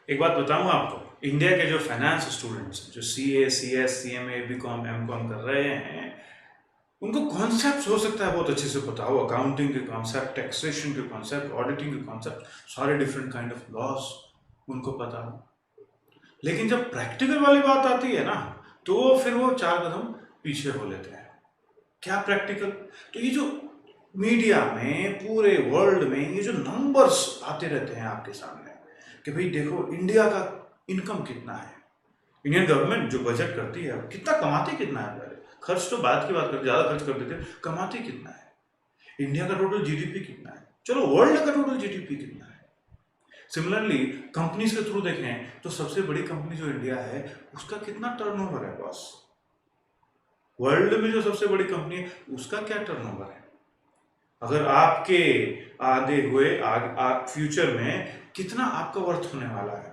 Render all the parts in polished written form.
एक बात बताऊं आपको, इंडिया के जो फाइनेंस स्टूडेंट्स जो CA, CS, CMA, BCom, MCom कर रहे हैं, उनको कॉन्सेप्ट हो सकता है बहुत अच्छे से पता हो, अकाउंटिंग के कॉन्सेप्ट, टैक्सेशन के कॉन्सेप्ट, ऑडिटिंग के कॉन्सेप्ट, सारे डिफरेंट काइंड ऑफ लॉस उनको पता हो, लेकिन जब प्रैक्टिकल वाली बात आती है ना, तो फिर वो चार कदम पीछे हो लेते हैं। क्या प्रैक्टिकल? तो ये जो मीडिया में, पूरे वर्ल्ड में ये जो नंबर्स आते रहते हैं आपके सामने कि भाई देखो इंडिया का इनकम कितना है, इंडियन गवर्नमेंट जो बजट करती है कितना कमाती कितना है, पहले खर्च तो बाद की बात करते, ज्यादा खर्च कर देते, कमाती कितना है, इंडिया का टोटल जीडीपी कितना है, चलो वर्ल्ड का टोटल जीडीपी कितना है। सिमिलरली कंपनीज के थ्रू देखें तो सबसे बड़ी कंपनी जो इंडिया है उसका कितना टर्नओवर है बॉस, वर्ल्ड में जो सबसे बड़ी कंपनी है उसका क्या टर्नओवर है, अगर आपके आधे हुए फ्यूचर में कितना आपका वर्थ होने वाला है,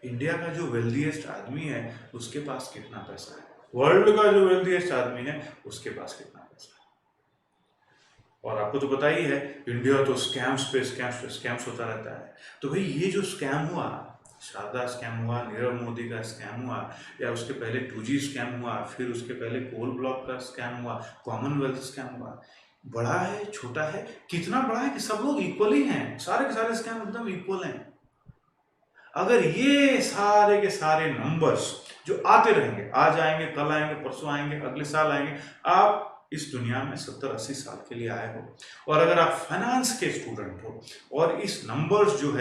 इंडिया का जो वेल्दीएस्ट आदमी है उसके पास कितना पैसा है, वर्ल्ड का जो वेल्दीएस्ट आदमी है उसके पास कितना पैसा है। और आपको तो पता ही है इंडिया तो स्कैम्स पे स्कैम्स होता रहता है। तो भाई ये जो स्कैम हुआ, शारदा स्कैम हुआ, नीरव मोदी का स्कैम हुआ, या उसके पहले 2G स्कैम हुआ, फिर उसके पहले कोल ब्लॉक का स्कैम हुआ, कॉमनवेल्थ स्कैम हुआ, बड़ा है छोटा है, कितना बड़ा है कि सब लोग इक्वल ही हैं, सारे के सारे स्कैम एकदम इक्वल हैं। अगर ये सारे के सारे नंबर्स जो आते रहेंगे, आज आएंगे, कल आएंगे, परसों आएंगे, अगले साल आएंगे, आप इस दुनिया में 70-80 साल के लिए आए हो, और अगर आप फाइनेंस के स्टूडेंट हो और इस नंबर्स जो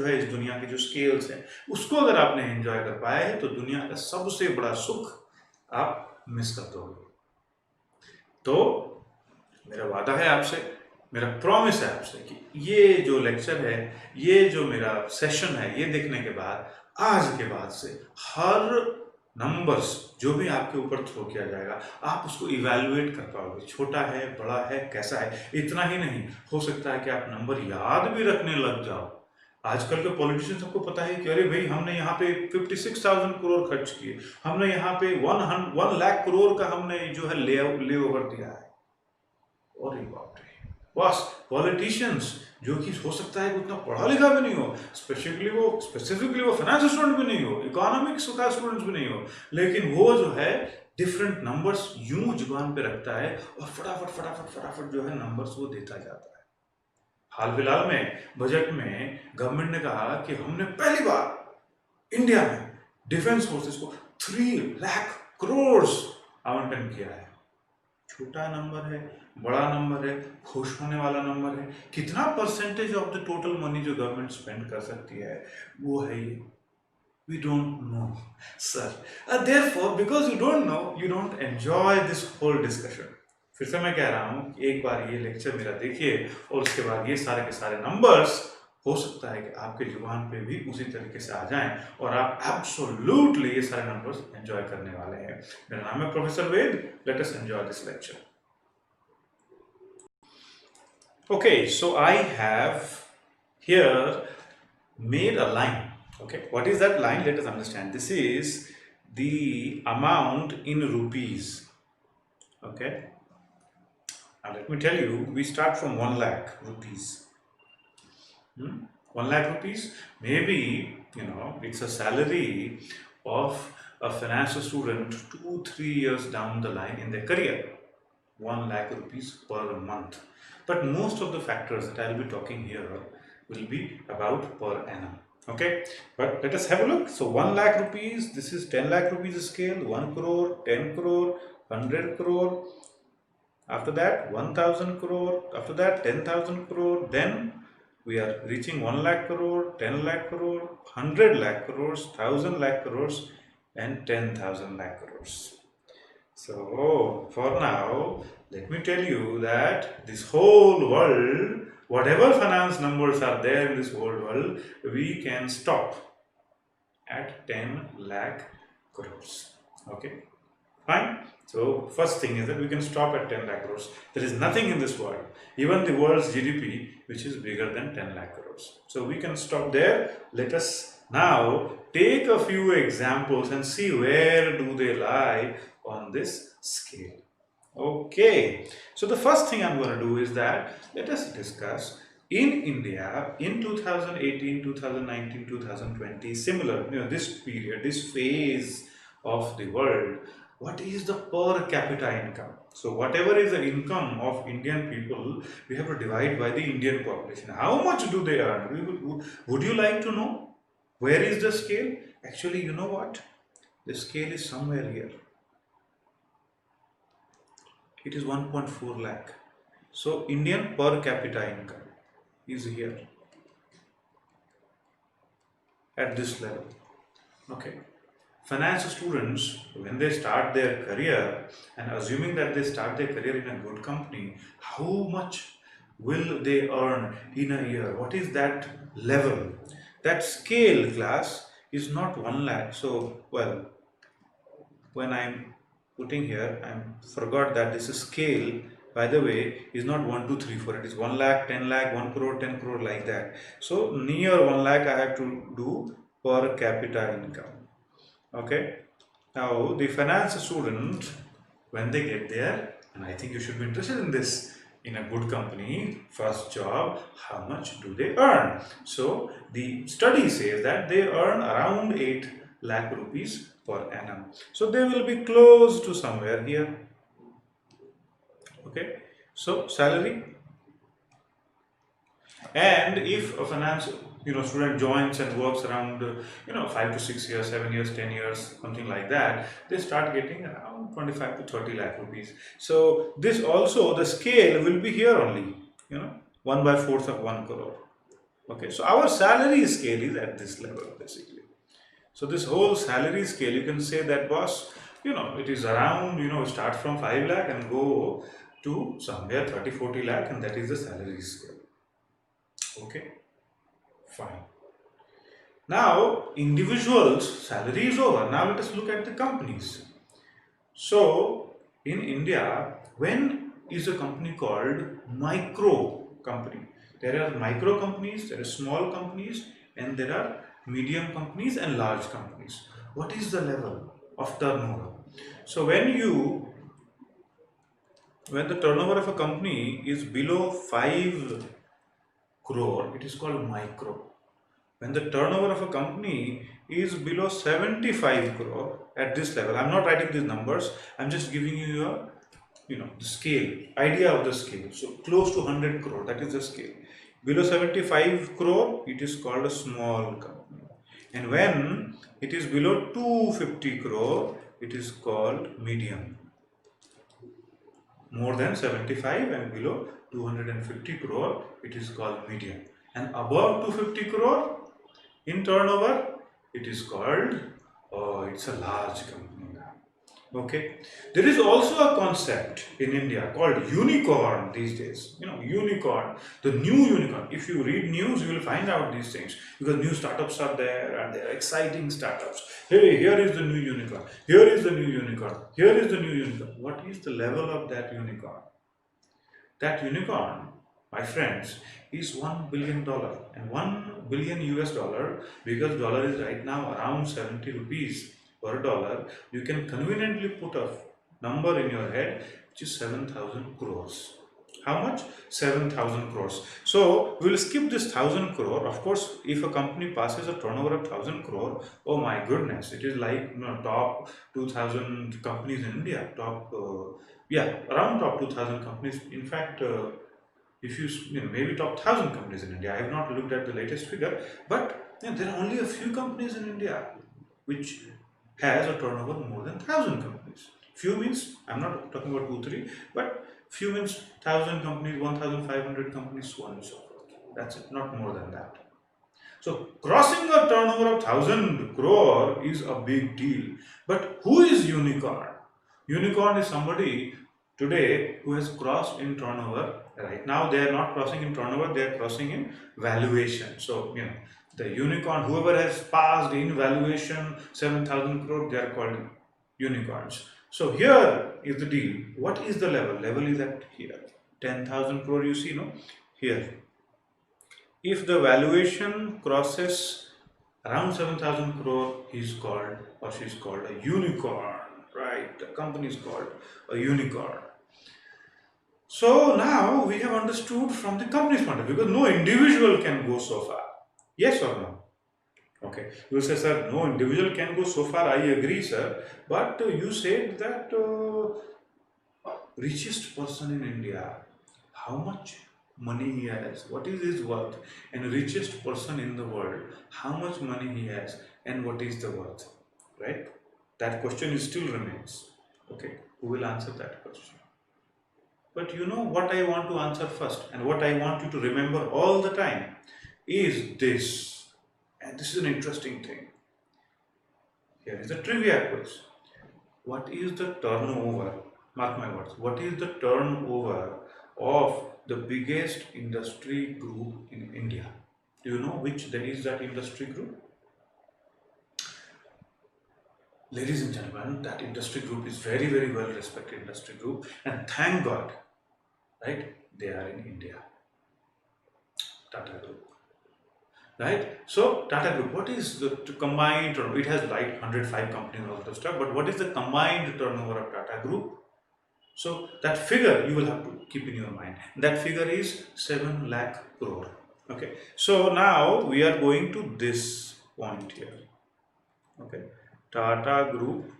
है इस दुनिया के जो स्केल्स हैं उसको अगर आपने एंजॉय कर पाया है तो दुनिया का सबसे बड़ा सुख आप मिस कर दोगे। तो मेरा वादा है आपसे, मेरा प्रॉमिस है आपसे कि ये जो लेक्चर है, ये जो मेरा सेशन है, ये देखने के बाद आज के बाद से हर नंबर्स जो भी आपके ऊपर थ्रो किया जाएगा आप उसको इवैल्यूएट कर पाओगे, छोटा है, बड़ा है, कैसा है। इतना ही नहीं, हो सकता है कि आप नंबर याद भी रखने लग जाओ। आजकल के पॉलिटिशियन सबको पता है कि अरे भाई हमने यहाँ पे 56,000 करोड़ खर्च किए, हमने यहाँ पे 1 लाख करोड़ का हमने जो है ले ओवर दिया है। और एक बात है बस, पॉलिटिशियंस जो कि हो सकता है कि उतना पढ़ा लिखा भी नहीं हो, स्पेसिफिकली वो फाइनेंस स्टूडेंट भी नहीं हो, इकोनॉमिक्स का स्टूडेंट्स भी नहीं हो, लेकिन वो जो है डिफरेंट नंबर्स यूं जुबान पे रखता है और फटाफट फटाफट फटाफट जो है नंबर्स वो देता जाता है। हाल फिलहाल में बजट में गवर्नमेंट ने कहा कि हमने पहली बार इंडिया में डिफेंस फोर्सेस को 3 लाख करोड़ आवंटन किया है। छोटा नंबर है, बड़ा नंबर है, खुश होने वाला नंबर है, कितना percentage of the total money जो गवर्नमेंट स्पेंड कर सकती है वो है ये, we don't know sir. Therefore because you don't know, you don't enjoy this whole discussion. फिर से मैं कह रहा हूं कि एक बार ये लेक्चर मेरा देखिए और उसके बाद ये सारे के सारे नंबर्स हो सकता है कि आपके जुबान पे भी उसी तरीके से आ जाएं और आप एब्सोल्युटली ये सारे नंबर्स एंजॉय करने वाले हैं। मेरा नाम है professor Ved, let us enjoy this lecture. Okay, so I have here made a line. Okay, what is that line? Let us understand. This is the amount in rupees. Okay, now let me tell you, we start from 1 lakh rupees. 1 lakh rupees, maybe it's a salary of a finance student 2-3 years down the line in their career. 1 lakh rupees per month. But most of the factors that I'll be talking here will be about per annum. Okay, but let us have a look. So 1 lakh rupees, this is 10 lakh rupees scale, 1 crore, 10 crore, 100 crore. After that 1000 crore, after that 10,000 crore, then we are reaching 1 lakh crore, 10 lakh crore, 100 lakh crores, 1000 lakh crores, and 10,000 lakh crores. So for now, let me tell you that this whole world, whatever finance numbers are there in this whole world, we can stop at 10 lakh crores. Okay, fine. So first thing is that we can stop at 10 lakh crores. There is nothing in this world, even the world's GDP, which is bigger than 10 lakh crores. So we can stop there. Let us now take a few examples and see where do they lie on this scale. Okay, so the first thing I'm going to do is that let us discuss In India, in 2018, 2019, 2020, similar, this period, this phase of the world, what is the per capita income? So, whatever is the income of Indian people, we have to divide by the Indian population. How much do they earn? Would you like to know? Where is the scale? Actually, you know what? The scale is somewhere here. It is 1.4 lakh. So, Indian per capita income is here at this level. Okay. Finance students, when they start their career, and assuming that they start their career in a good company, how much will they earn in a year? What is that level? That scale class is not 1 lakh. So, well, when I'm putting here, I forgot that this is scale. By the way, is not 1, 2, 3, 4. It is 1 lakh, 10 lakh, 1 crore, 10 crore, like that. So near 1 lakh, I have to do per capita income. Okay. Now the finance student, when they get there, and I think you should be interested in this, in a good company, first job, how much do they earn? So the study says that they earn around 8 lakh rupees per annum. So they will be close to somewhere here. Okay. So salary, and if a finance student joins and works around 5 to 6 years, 7 years, 10 years, something like that, they start getting around 25 to 30 lakh rupees. So this also, the scale will be here only, 1 by 4th of 1 crore. Okay, so our salary scale is at this level basically. So this whole salary scale, you can say that, boss, it is around, start from 5 lakh and go to somewhere 30, 40 lakh, and that is the salary scale. Okay, fine. Now, individuals' salary is over. Now, let us look at the companies. So, in India, when is a company called micro company? There are micro companies, there are small companies, and there are medium companies and large companies. What is the level of turnover? So, when the turnover of a company is below 5 crore, it is called micro. When the turnover of a company is below 75 crore at this level, I'm not writing these numbers, I'm just giving you a the scale, idea of the scale. So close to 100 crore, that is the scale. Below 75 crore, it is called a small company. And when it is below 250 crore, it is called medium. More than 75 and below 250 crore, it is called medium. And above 250 crore in turnover, it is called, it's a large company now. Okay. There is also a concept in India called unicorn these days. Unicorn, the new unicorn. If you read news, you will find out these things, because new startups are there and they are exciting startups. Hey, here is the new unicorn. Here is the new unicorn. Here is the new unicorn. What is the level of that unicorn? That unicorn, my friends, is $1 billion, and 1 billion US dollar, because dollar is right now around 70 rupees per dollar. You can conveniently put a number in your head, which is 7,000 crores. How much? 7,000 crores. So we will skip this 1,000 crore. Of course, if a company passes a turnover of 1,000 crore, oh my goodness, it is like top 2,000 companies in India. Around top 2,000 companies. In fact, if maybe top 1,000 companies in India. I have not looked at the latest figure, but there are only a few companies in India which has a turnover more than 1,000 companies. Few means, I'm not talking about 2, 3, but few means 1,000 companies, 1,500 companies, so on and so forth. That's it, not more than that. So crossing a turnover of 1,000 crore is a big deal. But who is unicorn? Unicorn is somebody today who has crossed in turnover. Right now they are not crossing in turnover, they are crossing in valuation. So the unicorn, whoever has passed in valuation 7,000 crore, they are called unicorns. So here is the deal. What is the level? Level is at here. 10,000 crore, you see, no? Here. If the valuation crosses around 7,000 crore, he is called, or she is called, a unicorn, right? The company is called a unicorn. So now we have understood from the company's point of view, because no individual can go so far. Yes or no? Okay. You say, sir, no individual can go so far. I agree, sir. But you said that richest person in India, how much money he has, what is his worth, and richest person in the world, how much money he has, and what is the worth, right? That question is still remains. Okay, who will answer that question? But you know what I want to answer first, and what I want you to remember all the time is this, and this is an interesting thing. Here is a trivia quiz. What is the turnover? Mark my words. What is the turnover of the biggest industry group in India? Do you know which that is that industry group? Ladies and gentlemen, that industry group is very, very well respected industry group, and thank God, right? They are in India. Tata Group. Right? So Tata Group, what is the combined turnover? It has like 105 companies and all that stuff, but what is the combined turnover of Tata Group? So that figure you will have to keep in your mind. That figure is 7 lakh crore. Okay. So now we are going to this point here. Okay. Tata Group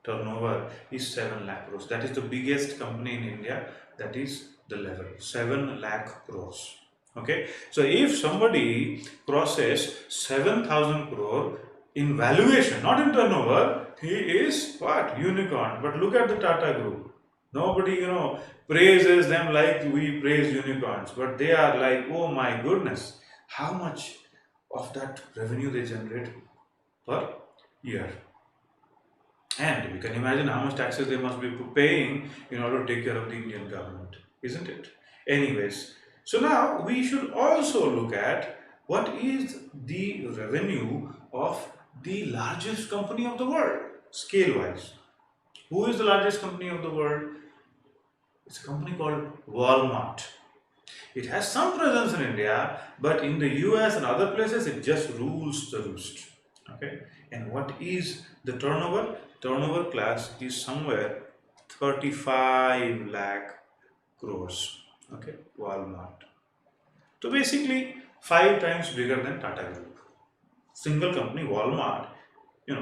turnover is 7 lakh crores. That is the biggest company in India. That is the level 7 lakh crores. Okay. So if somebody crosses 7,000 crore in valuation, not in turnover, he is what? Unicorn. But look at the Tata Group. Nobody, praises them like we praise unicorns, but they are like, oh my goodness, how much of that revenue they generate per year. And you can imagine how much taxes they must be paying in order to take care of the Indian government, isn't it? Anyways, so now we should also look at what is the revenue of the largest company of the world, scale wise. Who is the largest company of the world? It's a company called Walmart. It has some presence in India, but in the US and other places, it just rules the roost. Okay, and what is the turnover? Turnover class is somewhere 35 lakh crores. Okay, Walmart. So basically, 5 times bigger than Tata Group. Single company, Walmart.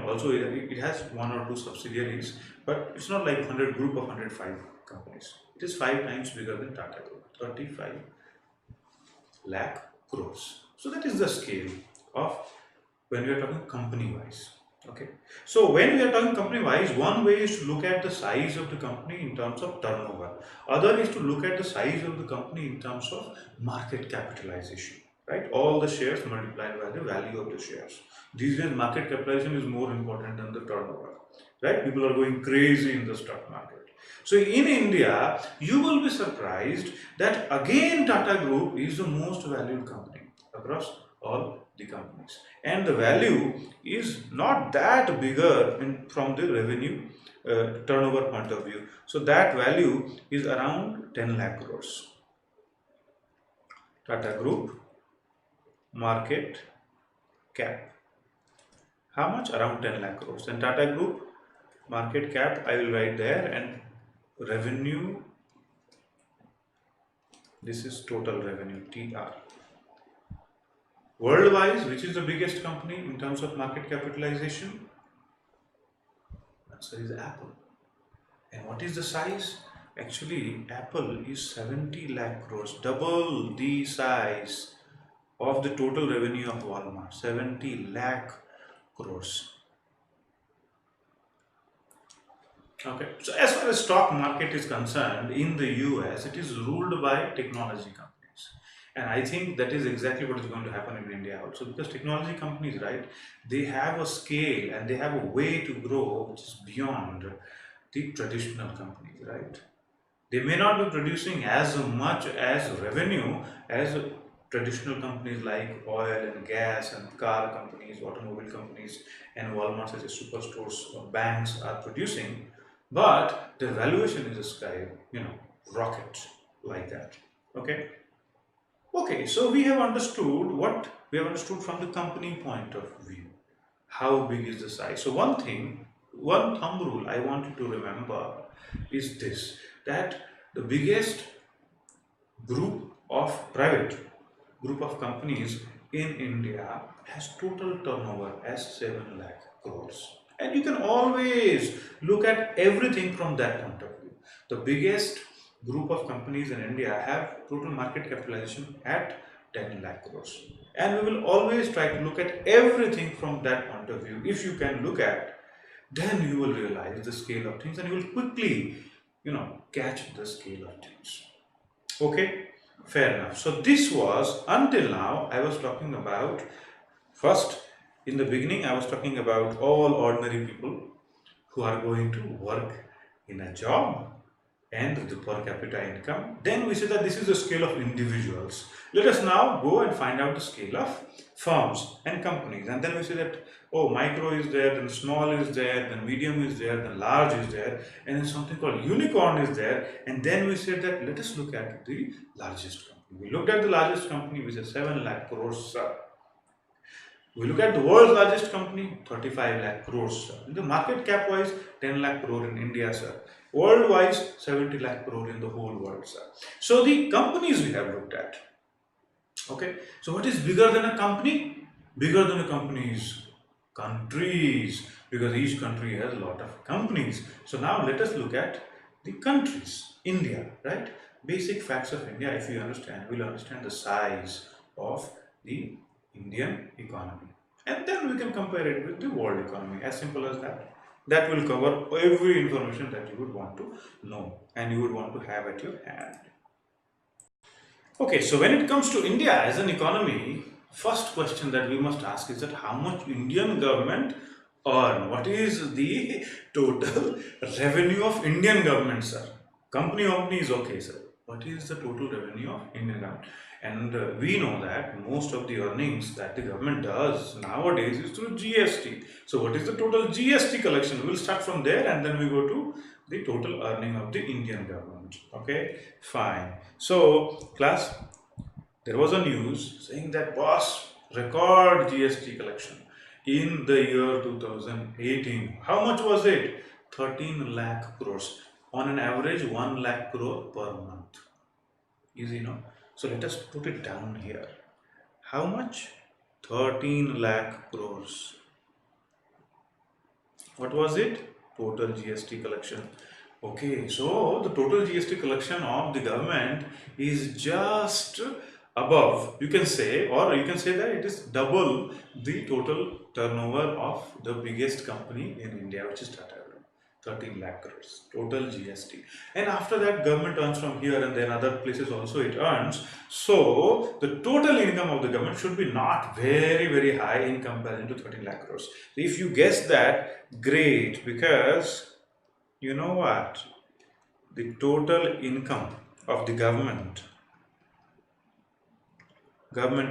Also it has one or two subsidiaries, but it's not like 100 group of 105 companies. It is 5 times bigger than Tata Group. 35 lakh crores. So that is the scale of when we are talking company wise. Okay. So when we are talking company wise, one way is to look at the size of the company in terms of turnover. Other is to look at the size of the company in terms of market capitalization. Right? All the shares multiplied by the value of the shares. These days market capitalization is more important than the turnover. Right? People are going crazy in the stock market. So in India, you will be surprised that again Tata Group is the most valued company across all the companies, and the value is not that bigger from the revenue turnover point of view. So that value is around 10 lakh crores. Tata Group market cap. How much? Around 10 lakh crores. And Tata Group market cap, I will write there, and revenue, this is total revenue, TR. Worldwide, which is the biggest company in terms of market capitalization? Answer is Apple. And what is the size? Actually, Apple is 70 lakh crores, double the size of the total revenue of Walmart, 70 lakh crores. Okay, so as far as stock market is concerned, in the US, it is ruled by technology companies. And I think that is exactly what is going to happen in India also, because technology companies, right, they have a scale and they have a way to grow which is beyond the traditional companies, right? They may not be producing as much as revenue as traditional companies like oil and gas and car companies, automobile companies, and Walmart such as superstores or banks are producing, but their valuation is a sky, rocket like that. Okay. Okay, so we have understood from the company point of view. How big is the size? So one thumb rule I want you to remember is this. that the biggest group of private group of companies in India has total turnover as 7 lakh crores. And you can always look at everything from that point of view. The biggest group of companies in India have total market capitalization at 10 lakh crores. And we will always try to look at everything from that point of view. If you can look at, then you will realize the scale of things and you will quickly, catch the scale of things. Okay, fair enough. So this was, until now, I was talking about, first, in the beginning, I was talking about all ordinary people who are going to work in a job and the per capita income. Then we say that this is the scale of individuals. Let us now go and find out the scale of firms and companies. And then we say that, oh, micro is there, then small is there, then medium is there, then large is there, and then something called unicorn is there. And then we said that let us look at the largest company. We looked at the largest company, which is 7 lakh crores. We look at the world's largest company, 35 lakh crores. The market cap wise, 10 lakh crore in India, sir. Worldwide, 70 lakh crore in the whole world, sir. So the companies we have looked at. Okay. So what is bigger than a company? Bigger than a company is countries, because each country has a lot of companies. So now let us look at the countries. India, right? Basic facts of India, if you understand, we'll understand the size of the Indian economy. And then we can compare it with the world economy, as simple as that. That will cover every information that you would want to know and you would want to have at your hand. Okay, so when it comes to India as an economy, first question that we must ask is that how much Indian government earn? What is the total revenue of Indian government, sir? Company is okay, sir. What is the total revenue of Indian government? And we know that most of the earnings that the government does nowadays is through GST. So what is the total GST collection? We'll start from there and then we go to the total earning of the Indian government. Okay, fine. So class, there was a news saying that boss, record GST collection in the year 2018. How much was it? 13 lakh crores. On an average, 1 lakh crore per month. Easy, no? So let us put it down here. How much? 13 lakh crores. What was it? Total GST collection. Okay, so the total GST collection of the government is just above, you can say, or you can say that it is double the total turnover of the biggest company in India, which is Tata. 13 lakh crores total GST, and after that government earns from here and then other places also it earns. So the total income of the government should be not very high in comparison to 13 lakh crores. If you guess that, great, because you know what, the total income of the government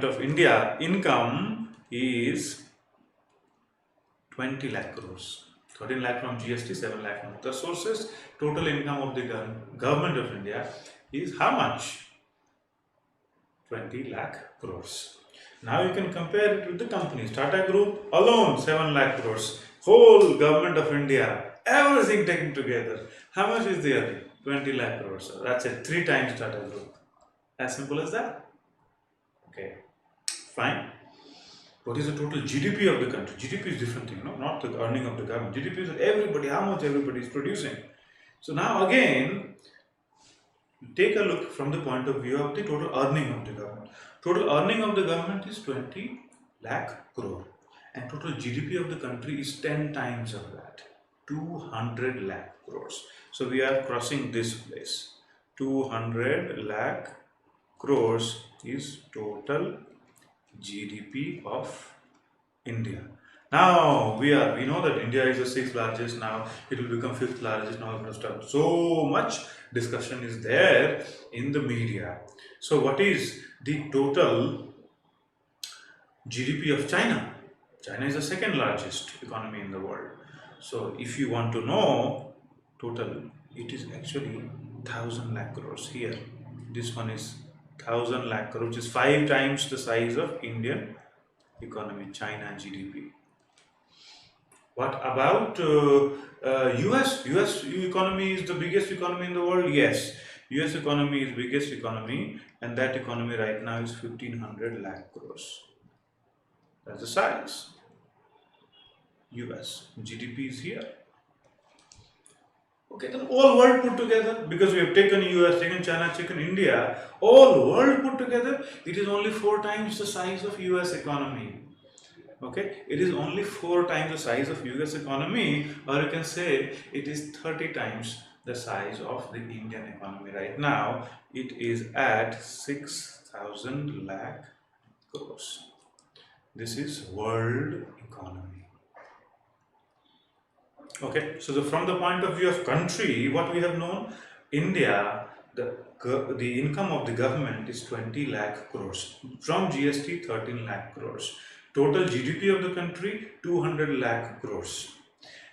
of India income is 20 lakh crores. 13 lakh from GST, 7 lakh from other sources. Total income of the government of India is how much? 20 lakh crores. Now you can compare it with the companies. Tata Group alone, 7 lakh crores. Whole government of India, everything taken together. How much is the earning? 20 lakh crores. So that's it, 3 times Tata Group. As simple as that. Okay, fine. What is the total GDP of the country? GDP is different thing, not the earning of the government. GDP is everybody, how much everybody is producing. So now again, take a look from the point of view of the total earning of the government. Total earning of the government is 20 lakh crore. And total GDP of the country is 10 times of that, 200 lakh crores. So we are crossing this place. 200 lakh crores is total GDP of India. Now we know that India is the 6th largest. Now it will become 5th largest. Now going to start. So much discussion is there in the media. So what is the total GDP of China? China is the 2nd largest economy in the world. So if you want to know total, it is actually 1000 lakh crores here. This one is 1000 lakh crore, which is 5 times the size of Indian economy, China GDP. What about US? US economy is the biggest economy in the world. Yes, US economy is biggest economy, and that economy right now is 1500 lakh crores. That's the size. US GDP is here. Okay, then all world put together, because we have taken US, taken China, taken India, all world put together, it is only four times the size of US economy. Okay, it is only four times the size of US economy, or you can say it is 30 times the size of the Indian economy right now. It is at 6,000 lakh crores. This is world economy. Okay, so from the point of view of country, what we have known, India, the income of the government is 20 lakh crores. From GST, 13 lakh crores. Total GDP of the country, 200 lakh crores.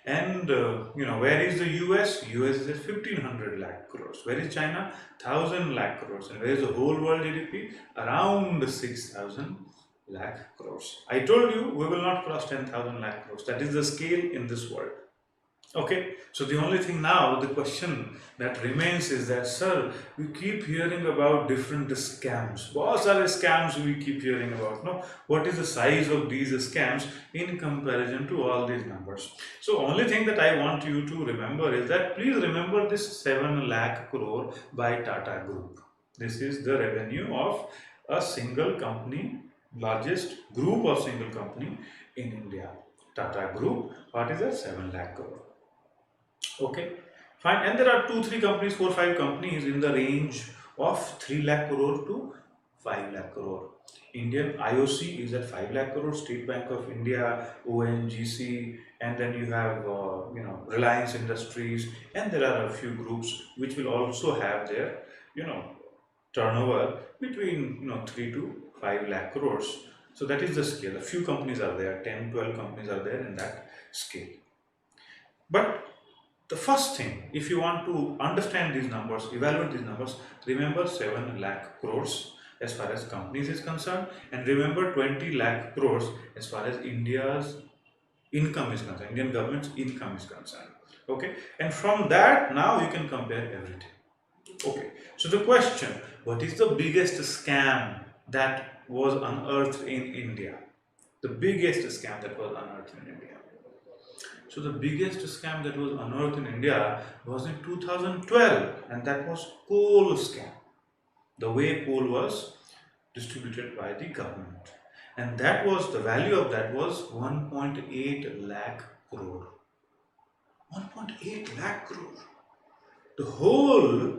And where is the US? US is at 1500 lakh crores. Where is China? 1000 lakh crores. And where is the whole world GDP? Around 6000 lakh crores. I told you we will not cross 10,000 lakh crores. That is the scale in this world. Okay, so the only thing now, the question that remains is that, sir, we keep hearing about different scams. What are the scams we keep hearing about? No, what is the size of these scams in comparison to all these numbers? So, only thing that I want you to remember is that please remember this 7 lakh crore by Tata Group. This is the revenue of a single company, largest group of single company in India. Tata Group, what is that? 7 lakh crore. Okay, fine. And there are 2, 3 companies, 4, 5 companies in the range of 3 lakh crore to 5 lakh crore. Indian IOC is at 5 lakh crore, State Bank of India, ONGC, and then you have Reliance Industries, and there are a few groups which will also have their turnover between 3 to 5 lakh crores. So that is the scale. A few companies are there, 10, 12 companies are there in that scale. But the first thing, if you want to understand these numbers, evaluate these numbers, remember 7 lakh crores as far as companies is concerned, and remember 20 lakh crores as far as India's income is concerned, Indian government's income is concerned. Okay, and from that now you can compare everything. Okay, so the question, what is the biggest scam that was unearthed in India? The biggest scam that was unearthed in India. So the biggest scam that was unearthed in India was in 2012, and that was coal scam. The way coal was distributed by the government, and that was the value of that was 1.8 lakh crore. 1.8 lakh crore. The whole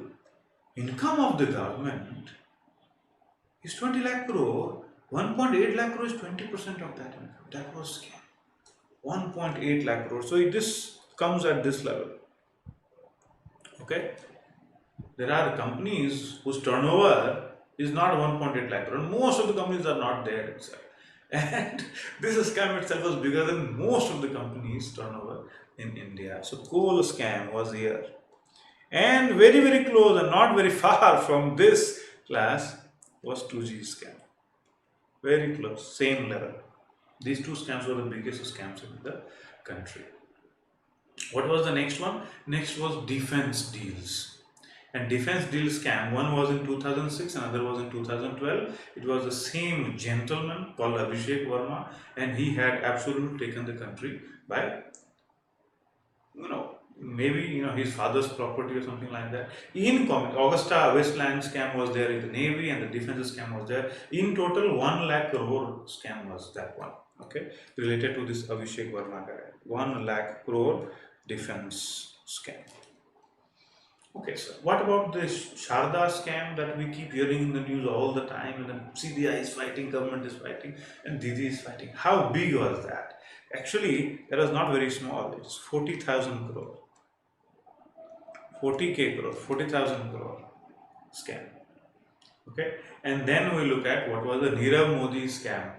income of the government is 20 lakh crore. 1.8 lakh crore is 20% of that income. That was scam. 1.8 lakh crore. So this comes at this level. Okay. There are companies whose turnover is not 1.8 lakh crore. Most of the companies are not there itself. And this scam itself was bigger than most of the companies' turnover in India. So coal scam was here. And very, very close and not very far from this class was 2G scam. Very close, same level. These two scams were the biggest scams in the country. What was the next one? Next was defense deals. And defense deal scam, one was in 2006, another was in 2012. It was the same gentleman called Abhishek Verma, and he had absolutely taken the country by, maybe his father's property or something like that. In common, Augusta Westland scam was there in the Navy, and the defense scam was there. In total, 1 lakh crore scam was that one. Okay, related to this Abhishek Verma guy. 1 lakh crore defense scam. Okay, so what about this Sharda scam that we keep hearing in the news all the time? And then CBI is fighting, government is fighting, and Didi is fighting. How big was that? Actually, that was not very small. It's 40,000 crore. 40k crore, 40,000 crore scam. Okay, and then we look at what was the Nirav Modi scam.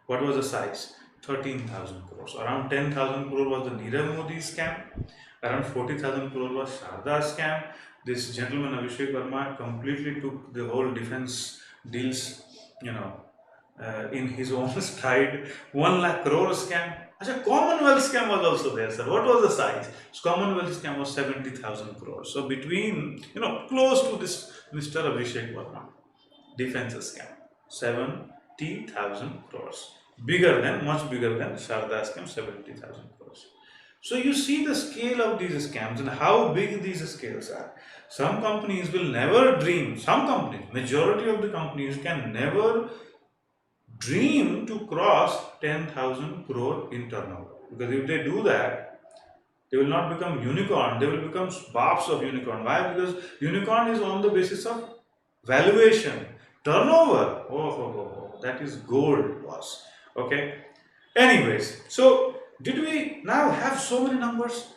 What was the size? 13,000 crores. Around 10,000 crore was the Nirav Modi scam. Around 40,000 crore was Sharda scam. This gentleman Abhishek Verma completely took the whole defense deals, in his own stride. 1 lakh crore scam. Acha, Commonwealth scam was also there, sir. What was the size? So Commonwealth scam was 70,000 crores. So between, close to this Mr. Abhishek Verma, defense scam, 70,000 crores. Much bigger than Sharda scam, 70,000 crores. So you see the scale of these scams and how big these scales are. Some companies will never dream, some companies, majority of the companies can never dream to cross 10,000 crore in turnover. Because if they do that, they will not become unicorn, they will become sparks of unicorn. Why? Because unicorn is on the basis of valuation, turnover. That is gold, boss. Okay. Anyways, so did we now have so many numbers?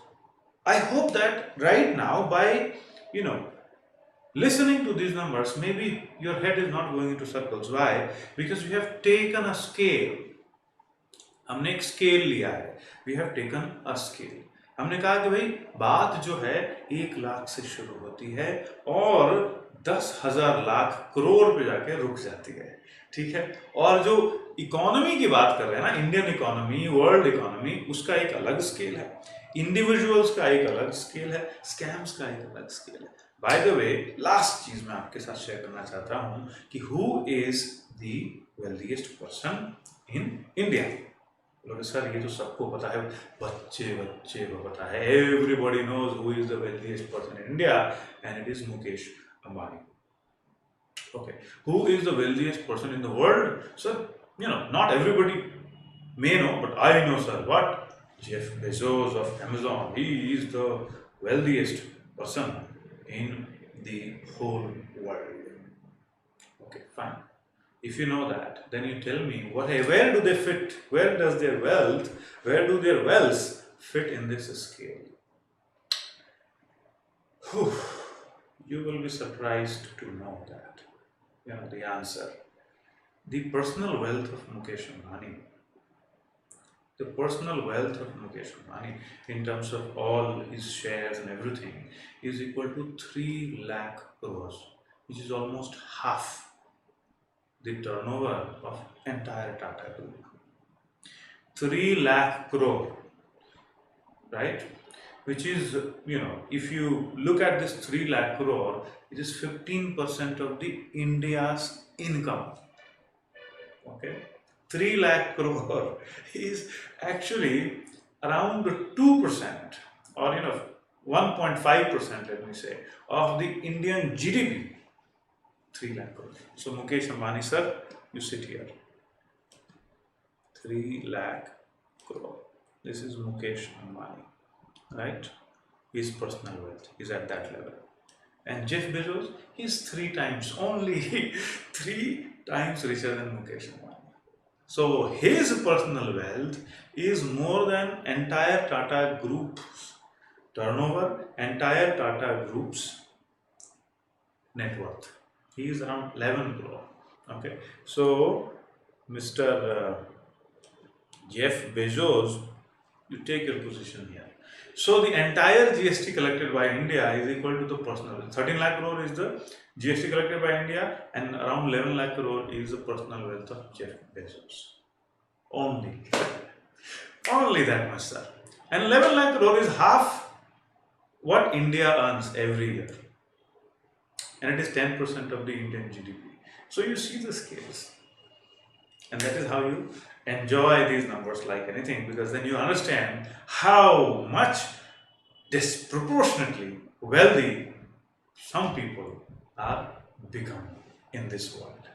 I hope that right now, by you know listening to these numbers, maybe your head is not going into circles. Why? Because we have taken a scale. हमने एक scale लिया है. We have taken a scale. हमने कहा कि भाई बात जो है 1 लाख से शुरू होती है और 10,000 लाख करोड़ पे जाके रुक जाती है. ठीक है. और जो इकोनॉमी की बात कर रहे हैं ना, इंडियन इकोनॉमी, वर्ल्ड इकोनॉमी, उसका एक अलग स्केल है. इंडिविजुअल्स का एक अलग स्केल है. स्कैम्स का एक अलग स्केल है. बाय द वे, लास्ट चीज मैं आपके साथ शेयर करना चाहता हूं कि who is the wealthiest person in India. बोलोगे सर ये तो सबको पता है, बच्चे बच्चे को पता है, everybody knows who is the wealthiest person in India and it is Mukesh Ambani. Okay, who is the wealthiest person in the world? Sir, not everybody may know, but I know, sir. What? Jeff Bezos of Amazon. He is the wealthiest person in the whole world. Okay, fine. If you know that, then you tell me where do they fit? Where does their wealth fit in this scale? Whew. You will be surprised to know that. The answer. The personal wealth of Mukesh Ambani. The personal wealth of Mukesh Ambani, in terms of all his shares and everything, is equal to 3 lakh crores, which is almost half the turnover of entire Tata Group. 3 lakh crore, right? Which is, if you look at this 3 lakh crore, it is 15% of the India's income. Okay, 3 lakh crore is actually around 2% or 1.5%, let me say, of the Indian GDP. 3 lakh crore. So Mukesh Ambani sir, you sit here. 3 lakh crore. This is Mukesh Ambani. Right? His personal wealth is at that level. And Jeff Bezos, he's 3 times, only 3 times richer than Mukesh Ambani. So his personal wealth is more than entire Tata Group's turnover, entire Tata Group's net worth. He is around 11 crore. Okay. So Mr. Jeff Bezos, you take your position here. So the entire GST collected by India is equal to the personal wealth. 13 lakh crore is the GST collected by India, and around 11 lakh crore is the personal wealth of Jeff Bezos. Only that much, sir. And 11 lakh crore is half what India earns every year. And it is 10% of the Indian GDP. So you see the scales. And that is how you enjoy these numbers like anything, because then you understand how much disproportionately wealthy some people are becoming in this world.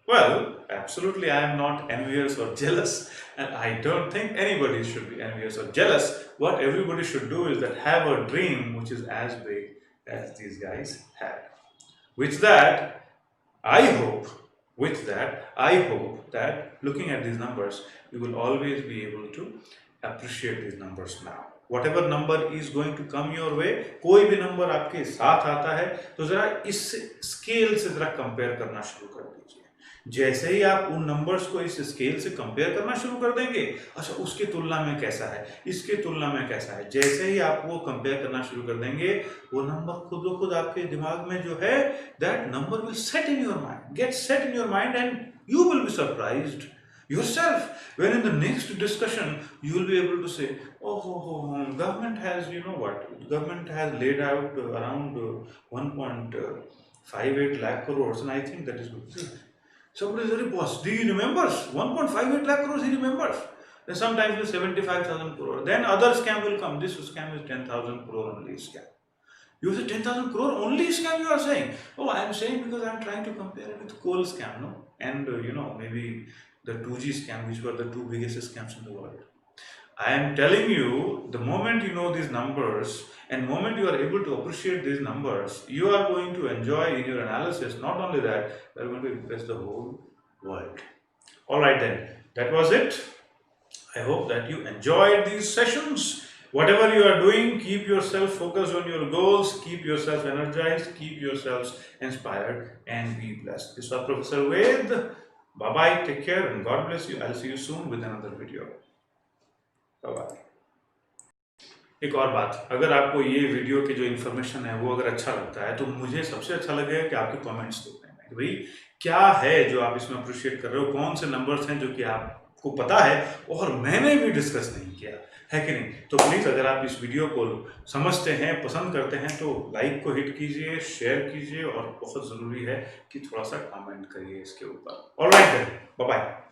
Well, absolutely, I am not envious or jealous, and I don't think anybody should be envious or jealous. What everybody should do is that have a dream which is as big as these guys had. With that, I hope that looking at these numbers, you will always be able to appreciate these numbers now. Whatever number is going to come your way, कोई भी number आपके साथ आता है तो जरा इस scale से जरा कंपेयर करना शुरू कर दीजिए. जैसे ही आप उन नंबर्स को इस स्केल से कंपेयर करना शुरू कर देंगे, अच्छा उसके तुलना में कैसा है, इसके तुलना में कैसा है, जैसे ही आप वो कंपेयर करना शुरू कर देंगे, वो नंबर खुद ब खुद आपके दिमाग में जो है, that number will set in your mind, get set in your mind, and you will be surprised yourself. When in the next discussion, you will be able to say, government has, you know what, government has laid out around 1.58 lakh crores, and I think that is good. Somebody is very boss. Do you remember? 1.58 lakh crores he remembers. Then sometimes with 75,000 crore. Then other scam will come. This scam is 10,000 crore only scam. You say 10,000 crore only scam you are saying. Oh, I am saying because I am trying to compare it with coal scam, no? And maybe the 2G scam, which were the two biggest scams in the world. I am telling you, the moment you know these numbers and moment you are able to appreciate these numbers, you are going to enjoy in your analysis. Not only that, you are going to impress the whole world. All right then, that was it. I hope that you enjoyed these sessions. Whatever you are doing, keep yourself focused on your goals, keep yourself energized, keep yourselves inspired, and be blessed. This was Professor Ved. Bye bye, take care, and God bless you. I'll see you soon with another video. Bye bye. एक और बात, अगर आपको ये video की जो information है वो अगर अच्छा लगता है तो मुझे सबसे अच्छा लगेगा कि आपके कमेंट्स देखने में कि भाई क्या है जो आप इसमें अप्रिशिएट कर रहे हो, कौन से नंबर्स हैं जो कि आपको पता है और मैंने भी डिस्कस नहीं किया है कि नहीं। तो प्लीज़ अगर आप इस वीडियो को समझते हैं, पसंद करते हैं तो लाइक को हिट कीजिए, शेयर कीजिए और बहुत ज़रूरी है कि थोड़ा सा कमेंट करिए इसके ऊपर। Alright then, bye bye.